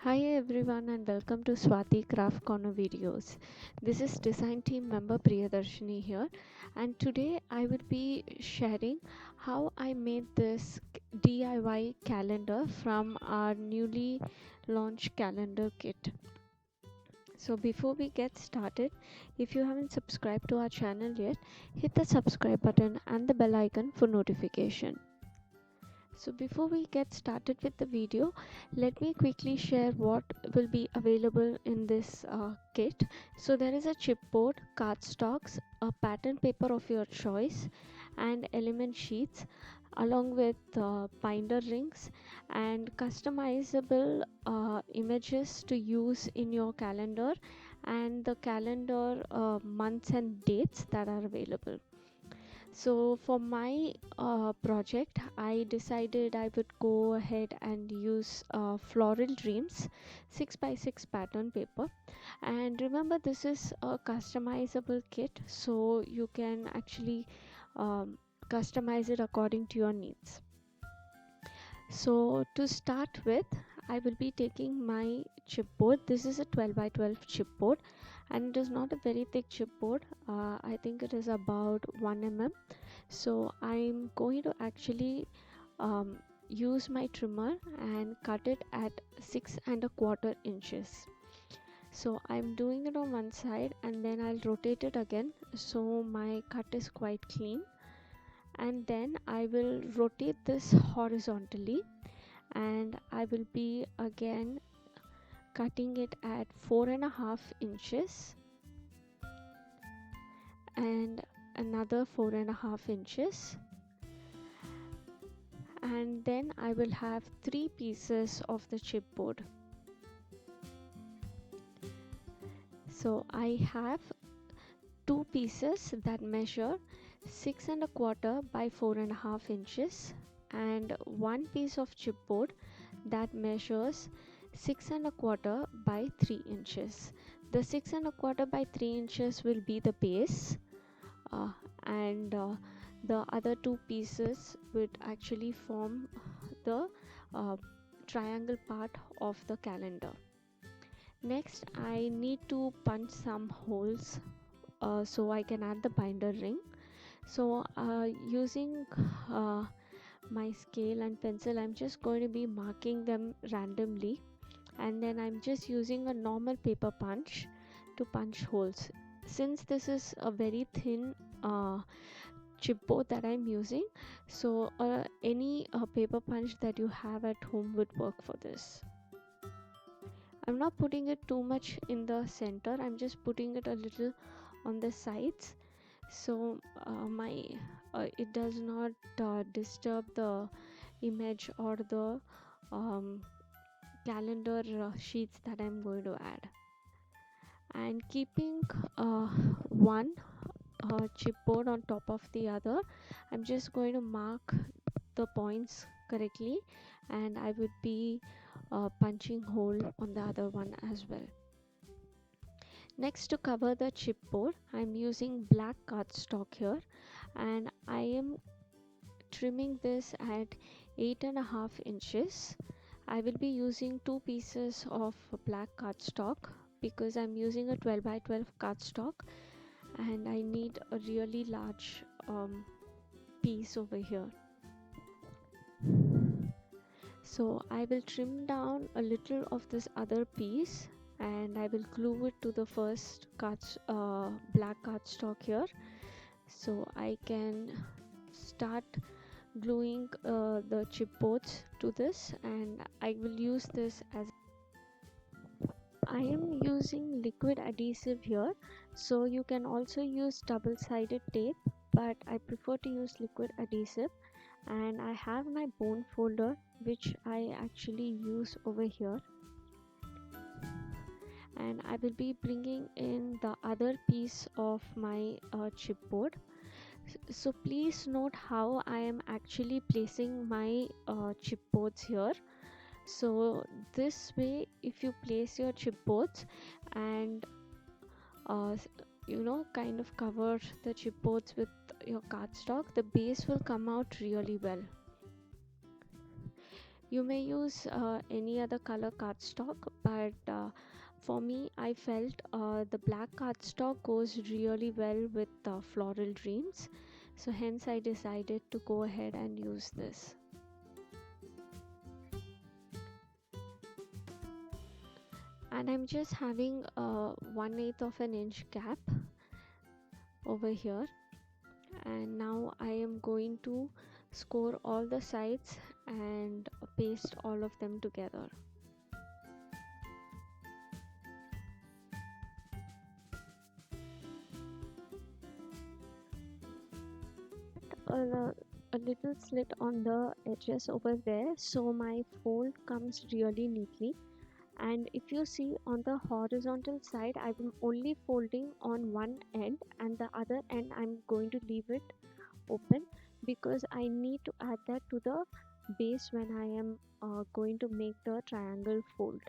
Hi everyone and welcome to Swati Craft Corner videos. This is design team member Priyadarshini here, and today I will be sharing how I made this DIY calendar from our newly launched calendar kit. So before we get started, if you haven't subscribed to our channel yet, hit the subscribe button and the bell icon for notification. So before we get started with the video, let me quickly share what will be available in this kit. So there is a chipboard, cardstocks, a pattern paper of your choice, and element sheets, along with binder rings and customizable images to use in your calendar, and the calendar months and dates that are available. So for my project, I decided I would go ahead and use Floral Dreams 6 by 6 pattern paper. And remember, this is a customizable kit, so you can actually um, customize it according to your needs. So to start with, I will be taking my chipboard. This is a 12 by 12 chipboard, and it is not a very thick chipboard. I think it is about 1 mm. So I'm going to actually use my trimmer and cut it at 6.25 inches. So I'm doing it on one side and then I'll rotate it again so my cut is quite clean, and then I will rotate this horizontally and I will be again cutting it at 4.5 inches and another 4.5 inches, and then I will have 3 pieces of the chipboard. So I have 2 pieces that measure 6.25 by 4.5 inches, and 1 piece of chipboard that measures 6.25 by 3 inches. The 6.25 by 3 inches will be the base, and the other 2 pieces would actually form the uh, triangle part of the calendar. Next, I need to punch some holes so I can add the binder ring. So using uh, my scale and pencil, I'm just going to be marking them randomly, and then I'm just using a normal paper punch to punch holes. Since this is a very thin chipboard that I'm using, so any paper punch that you have at home would work for this. I'm not putting it too much in the center, I'm just putting it a little on the sides, so my it does not disturb the image or the um, calendar sheets that I'm going to add. And keeping one chipboard on top of the other, I'm just going to mark the points correctly, and I would be punching hole on the other one as well. Next, to cover the chipboard, I'm using black cardstock here, and I am trimming this at 8.5 inches. I will be using 2 pieces of black cardstock because I'm using a 12 by 12 cardstock and I need a really large piece over here. So I will trim down a little of this other piece and I will glue it to the first black cardstock here, so I can start gluing the chipboards to this, and I will use this as I am using liquid adhesive here, so you can also use double-sided tape, but I prefer to use liquid adhesive. And I have my bone folder which I actually use over here, and I will be bringing in the other piece of my chipboard. So please note how I am actually placing my chipboards here. So this way, if you place your chipboards and uh, kind of cover the chipboards with your cardstock, the base will come out really well. You may use any other color cardstock, but for me, I felt the black cardstock goes really well with floral dreams. So hence I decided to go ahead and use this. And I'm just having a 1/8 of an inch gap over here, and now I am going to score all the sides and paste all of them together. A little slit on the edges over there so my fold comes really neatly. And if you see on the horizontal side, I'm only folding on one end, and the other end I'm going to leave it open because I need to add that to the base when I am going to make the triangle fold.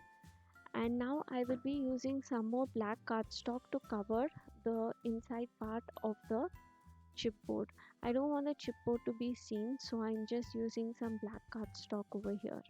And now I will be using some more black cardstock to cover the inside part of the chipboard. I don't want the chipboard to be seen, so I'm just using some black cardstock over here.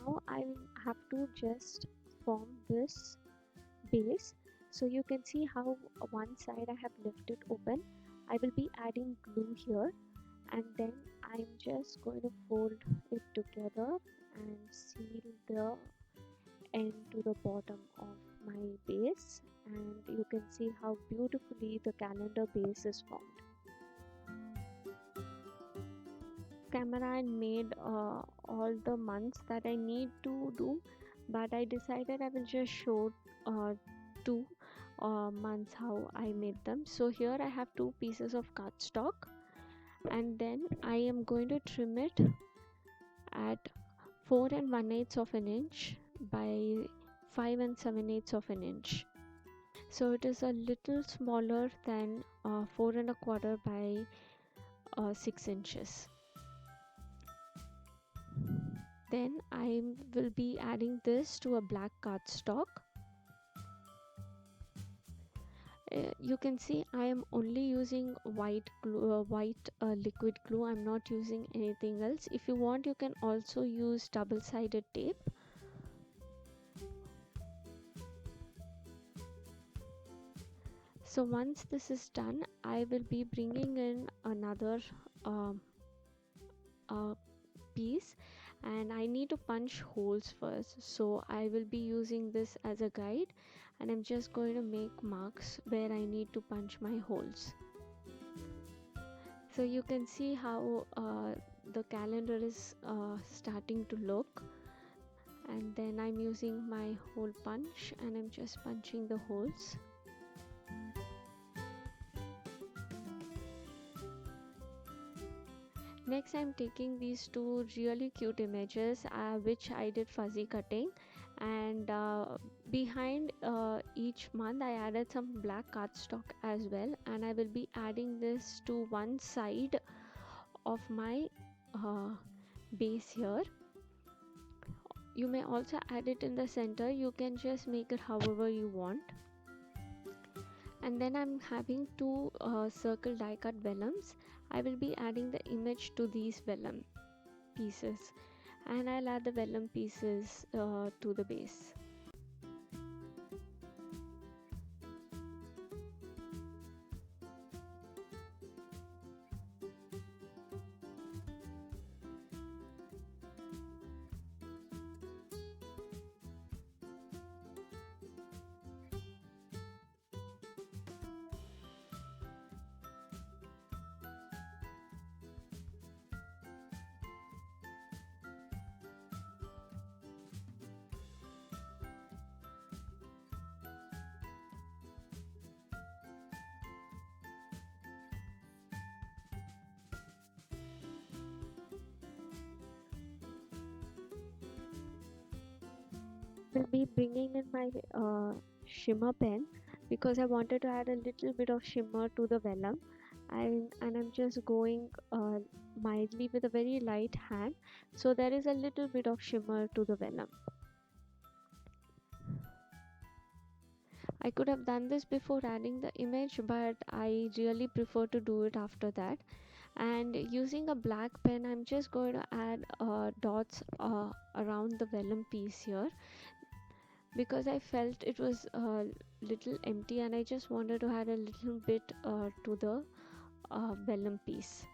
Now I have to just form this base. So you can see how one side I have left it open. I will be adding glue here, and then I'm just going to fold it together and seal the end to the bottom of my base, and you can see how beautifully the calendar base is formed. Camera and made all the months that I need to do, but I decided I will just show two months how I made them. So here I have two pieces of cardstock, and then I am going to trim it at 4 and 1/8 of an inch by 5 and 7/8 of an inch. So it is a little smaller than 4 and a quarter by 6 inches. Then I will be adding this to a black cardstock. You can see I am only using white glue, liquid glue. I'm not using anything else. If you want, you can also use double-sided tape. So once this is done, I will be bringing in another um, piece, and I need to punch holes first. So I will be using this as a guide, and I'm just going to make marks where I need to punch my holes. So you can see how the calendar is starting to look, and then I'm using my hole punch and I'm just punching the holes. Next, I'm taking these two really cute images which I did fuzzy cutting, and behind each month I added some black cardstock as well, and I will be adding this to one side of my base here. You may also add it in the center. You can just make it however you want. And then I'm having two circle die cut vellums. I will be adding the image to these vellum pieces, and I'll add the vellum pieces to the base. will be bringing in my shimmer pen because I wanted to add a little bit of shimmer to the vellum, and I'm just going mildly with a very light hand, so there is a little bit of shimmer to the vellum. I could have done this before adding the image, but I really prefer to do it after that. And using a black pen, I'm just going to add dots around the vellum piece here because I felt it was a little empty and I just wanted to add a little bit to the vellum piece.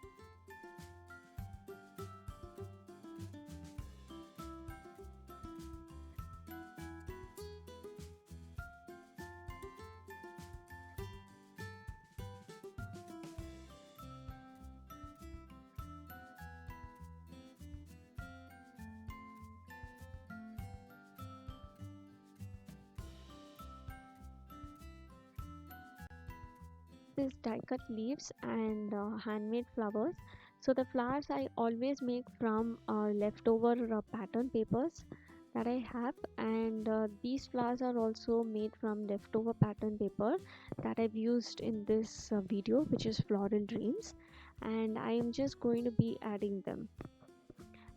These die cut leaves and handmade flowers. So the flowers I always make from leftover pattern papers that I have, and these flowers are also made from leftover pattern paper that I've used in this video, which is Floral Dreams, and I am just going to be adding them.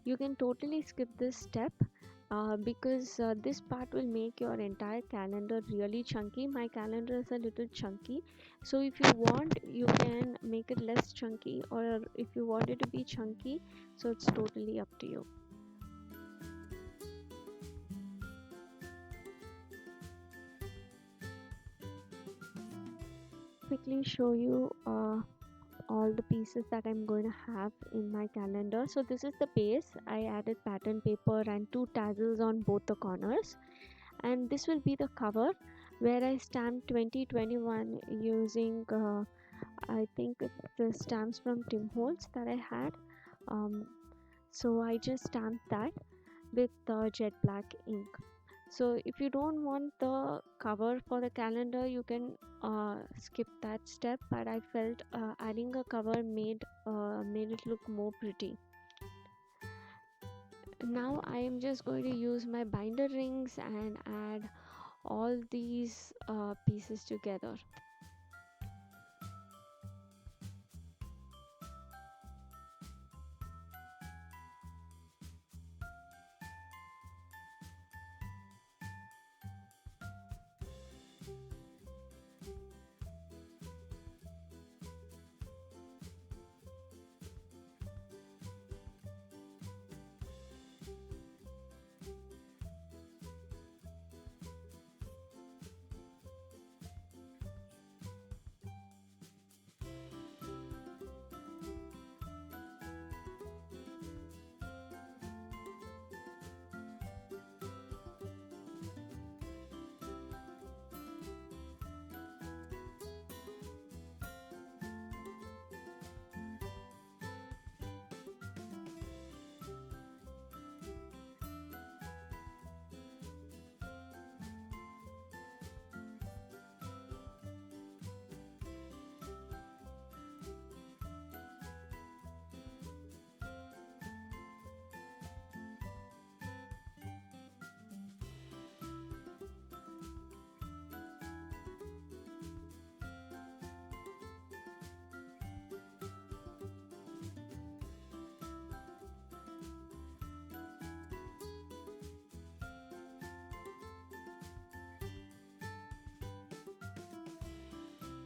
You can totally skip this step because this part will make your entire calendar really chunky. My calendar is a little chunky, so if you want you can make it less chunky, or if you want it to be chunky, so it's totally up to you. Quickly show you all the pieces that I'm going to have in my calendar. So this is the base. I added pattern paper and two tassels on both the corners, and this will be the cover where I stamped 2021 using I think it's the stamps from Tim Holtz that I had. um, so I just stamped that with jet black ink. So if you don't want the cover for the calendar, you can skip that step, but I felt adding a cover made it look more pretty. Now I am just going to use my binder rings and add all these pieces together.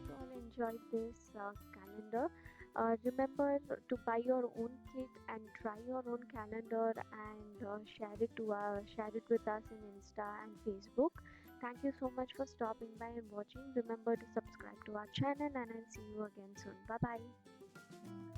All enjoyed this calendar. Remember to buy your own kit and try your own calendar and share it with us in Insta and Facebook. Thank you so much for stopping by and watching. Remember to subscribe to our channel, and I'll see you again soon. Bye bye.